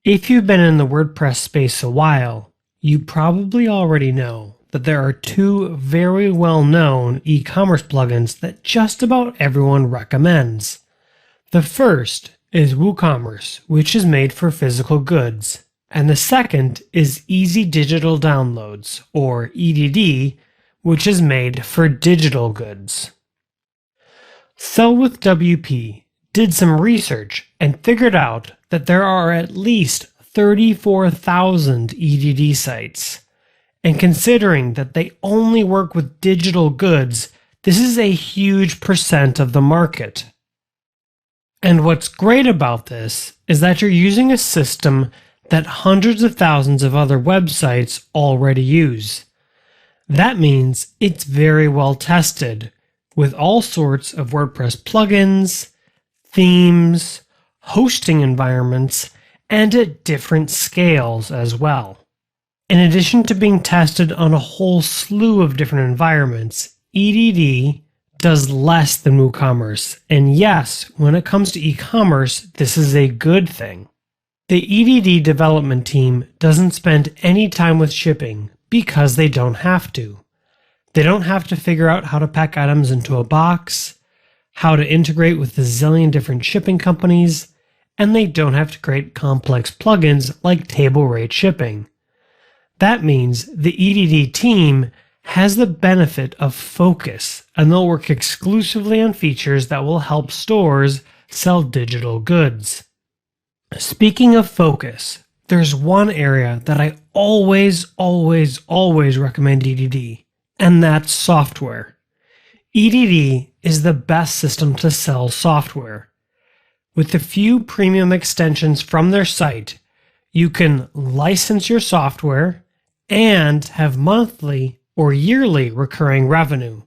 If you've been in the WordPress space a while, you probably already know that there are two very well-known e-commerce plugins that just about everyone recommends. The first is WooCommerce, which is made for physical goods, and the second is Easy Digital Downloads, or EDD, which is made for digital goods. Sell with WP did some research and figured out that there are at least 34,000 EDD sites. And considering that they only work with digital goods, this is a huge percent of the market. And what's great about this is that you're using a system that hundreds of thousands of other websites already use. That means it's very well tested with all sorts of WordPress plugins, themes, hosting environments, and at different scales as well. In addition to being tested on a whole slew of different environments, EDD does less than WooCommerce, and yes, when it comes to e-commerce, this is a good thing. The EDD development team doesn't spend any time with shipping because they don't have to. They don't have to figure out how to pack items into a box, how to integrate with a zillion different shipping companies, and they don't have to create complex plugins like table rate shipping. That means the EDD team has the benefit of focus, and they'll work exclusively on features that will help stores sell digital goods. Speaking of focus, there's one area that I always recommend EDD, and that's software. EDD is the best system to sell software. With a few premium extensions from their site, you can license your software and have monthly or yearly recurring revenue.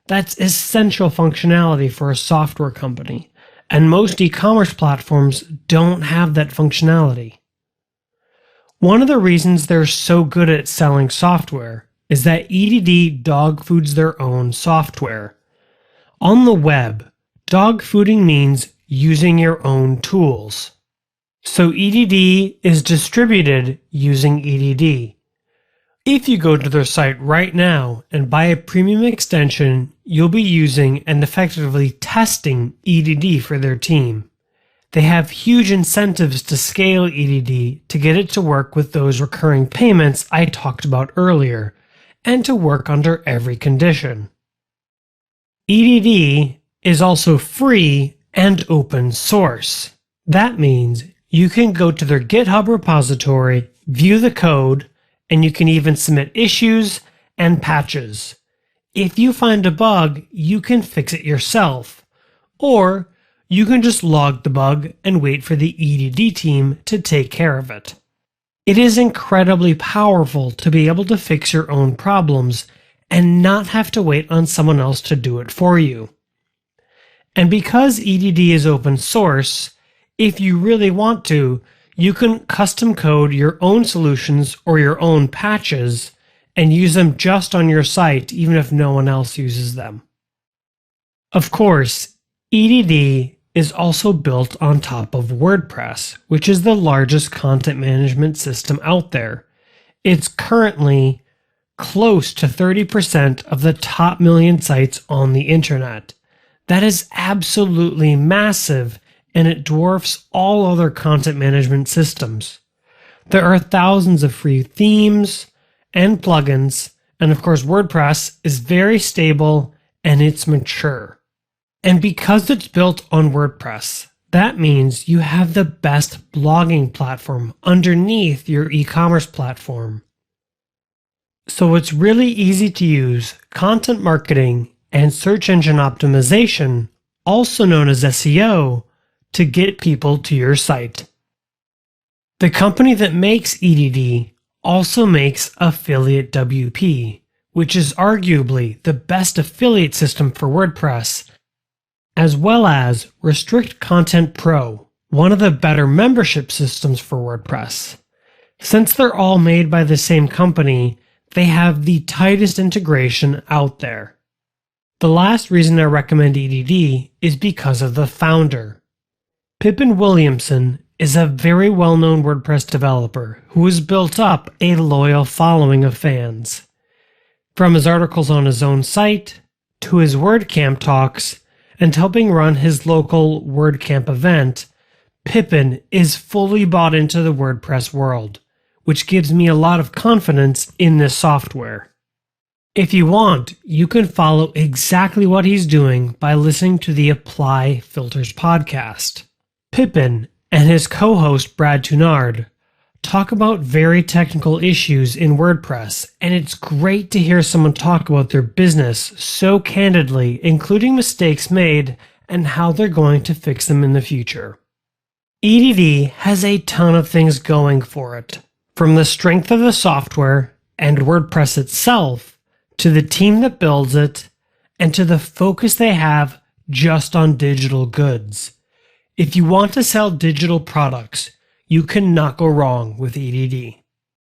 That's essential functionality for a software company, and most e-commerce platforms don't have that functionality. One of the reasons they're so good at selling software is that EDD dog foods their own software. On the web, dog fooding means using your own tools. So EDD is distributed using EDD. If you go to their site right now and buy a premium extension, you'll be using and effectively testing EDD for their team. They have huge incentives to scale EDD to get it to work with those recurring payments I talked about earlier, and to work under every condition. EDD is also free and open source. That means you can go to their GitHub repository, view the code, and you can even submit issues and patches. If you find a bug, you can fix it yourself, or you can just log the bug and wait for the EDD team to take care of it. It is incredibly powerful to be able to fix your own problems and not have to wait on someone else to do it for you. And because EDD is open source, if you really want to, you can custom code your own solutions or your own patches and use them just on your site even if no one else uses them. Of course, EDD is also built on top of WordPress, which is the largest content management system out there. It's currently close to 30% of the top million sites on the internet. That is absolutely massive, and it dwarfs all other content management systems. There are thousands of free themes and plugins, and of course WordPress is very stable and it's mature. And because it's built on WordPress, that means you have the best blogging platform underneath your e-commerce platform. So it's really easy to use content marketing and search engine optimization, also known as SEO, to get people to your site. The company that makes EDD also makes Affiliate WP, which is arguably the best affiliate system for WordPress, as well as Restrict Content Pro, one of the better membership systems for WordPress. Since they're all made by the same company, they have the tightest integration out there. The last reason I recommend EDD is because of the founder. Pippin Williamson is a very well-known WordPress developer who has built up a loyal following of fans. From his articles on his own site, to his WordCamp talks, and helping run his local WordCamp event, Pippin is fully bought into the WordPress world, which gives me a lot of confidence in this software. If you want, you can follow exactly what he's doing by listening to the Apply Filters podcast. Pippin and his co-host Brad Tunard talk about very technical issues in WordPress, and it's great to hear someone talk about their business so candidly, including mistakes made and how they're going to fix them in the future. EDD has a ton of things going for it, from the strength of the software and WordPress itself, to the team that builds it, and to the focus they have just on digital goods. If you want to sell digital products, you cannot go wrong with EDD.